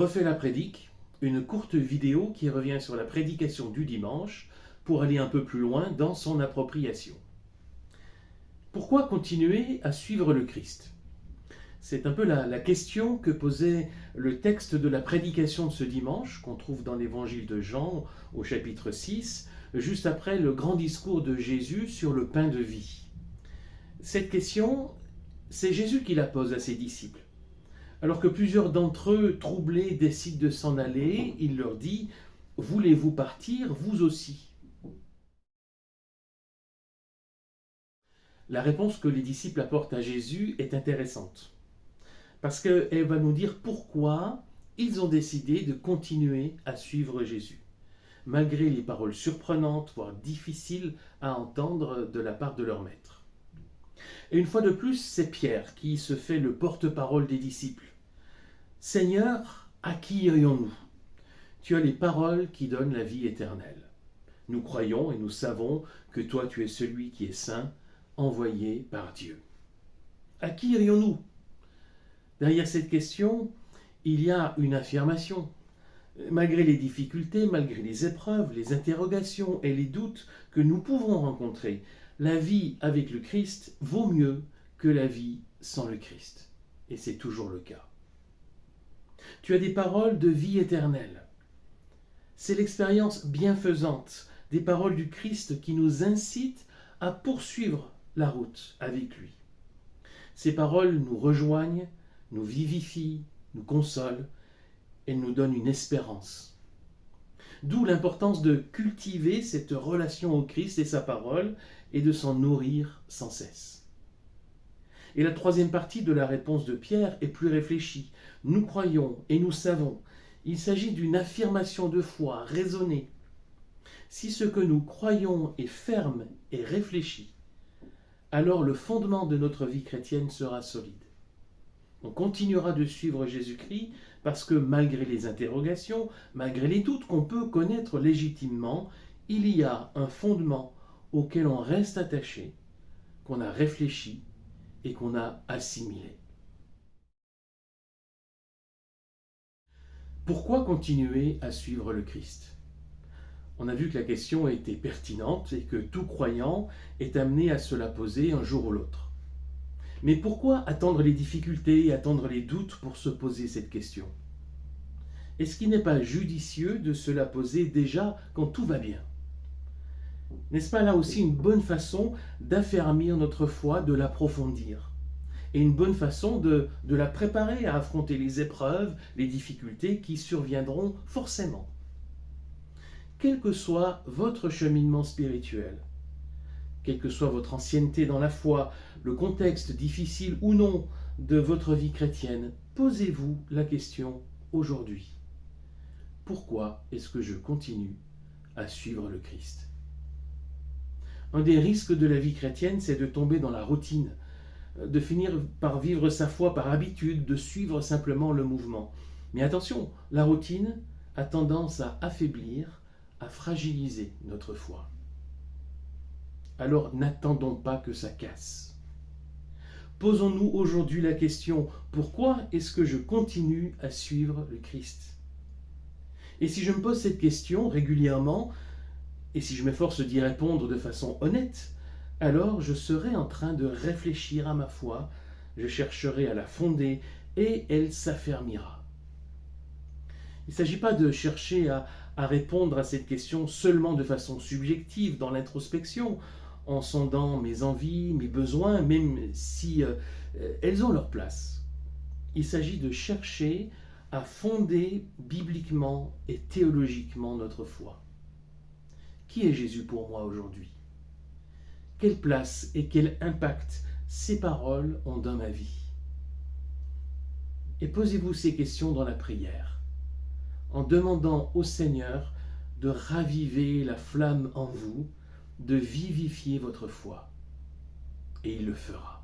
refait la prédique, une courte vidéo qui revient sur la prédication du dimanche pour aller un peu plus loin dans son appropriation. Pourquoi continuer à suivre le Christ ? C'est un peu la question que posait le texte de la prédication de ce dimanche, qu'on trouve dans l'évangile de Jean au chapitre 6, juste après le grand discours de Jésus sur le pain de vie. Cette question, c'est Jésus qui la pose à ses disciples. Alors que plusieurs d'entre eux, troublés, décident de s'en aller, il leur dit « Voulez-vous partir, vous aussi ?» La réponse que les disciples apportent à Jésus est intéressante, parce qu'elle va nous dire pourquoi ils ont décidé de continuer à suivre Jésus, malgré les paroles surprenantes, voire difficiles à entendre de la part de leur maître. Et une fois de plus, c'est Pierre qui se fait le porte-parole des disciples. « Seigneur, à qui irions-nous ? Tu as les paroles qui donnent la vie éternelle. Nous croyons et nous savons que toi tu es celui qui est saint, envoyé par Dieu. » À qui irions-nous ? Derrière cette question, il y a une affirmation. Malgré les difficultés, malgré les épreuves, les interrogations et les doutes que nous pouvons rencontrer, la vie avec le Christ vaut mieux que la vie sans le Christ. Et c'est toujours le cas. Tu as des paroles de vie éternelle. C'est l'expérience bienfaisante des paroles du Christ qui nous incitent à poursuivre la route avec lui. Ces paroles nous rejoignent, nous vivifient, nous consolent et nous donnent une espérance. D'où l'importance de cultiver cette relation au Christ et sa parole et de s'en nourrir sans cesse. Et la troisième partie de la réponse de Pierre est plus réfléchie. Nous croyons et nous savons. Il s'agit d'une affirmation de foi raisonnée. Si ce que nous croyons est ferme et réfléchi, alors le fondement de notre vie chrétienne sera solide. On continuera de suivre Jésus-Christ parce que malgré les interrogations, malgré les doutes qu'on peut connaître légitimement, il y a un fondement auquel on reste attaché, qu'on a réfléchi et qu'on a assimilé. Pourquoi continuer à suivre le Christ ? On a vu que la question était pertinente et que tout croyant est amené à se la poser un jour ou l'autre. Mais pourquoi attendre les difficultés et attendre les doutes pour se poser cette question ? Est-ce qu'il n'est pas judicieux de se la poser déjà quand tout va bien ? N'est-ce pas là aussi une bonne façon d'affermir notre foi, de l'approfondir ? Et une bonne façon de la préparer à affronter les épreuves, les difficultés qui surviendront forcément. Quel que soit votre cheminement spirituel, quelle que soit votre ancienneté dans la foi, le contexte difficile ou non de votre vie chrétienne, posez-vous la question aujourd'hui. Pourquoi est-ce que je continue à suivre le Christ ? Un des risques de la vie chrétienne, c'est de tomber dans la routine, de finir par vivre sa foi par habitude, de suivre simplement le mouvement. Mais attention, la routine a tendance à affaiblir, à fragiliser notre foi. Alors n'attendons pas que ça casse. Posons-nous aujourd'hui la question, pourquoi est-ce que je continue à suivre le Christ ? Et si je me pose cette question régulièrement, et si je m'efforce d'y répondre de façon honnête, alors je serai en train de réfléchir à ma foi, je chercherai à la fonder et elle s'affermira. Il ne s'agit pas de chercher à répondre à cette question seulement de façon subjective dans l'introspection, en sondant mes envies, mes besoins, même si elles ont leur place. Il s'agit de chercher à fonder bibliquement et théologiquement notre foi. Qui est Jésus pour moi aujourd'hui ? Quelle place et quel impact ces paroles ont dans ma vie ? Et posez-vous ces questions dans la prière, en demandant au Seigneur de raviver la flamme en vous, de vivifier votre foi. Et il le fera.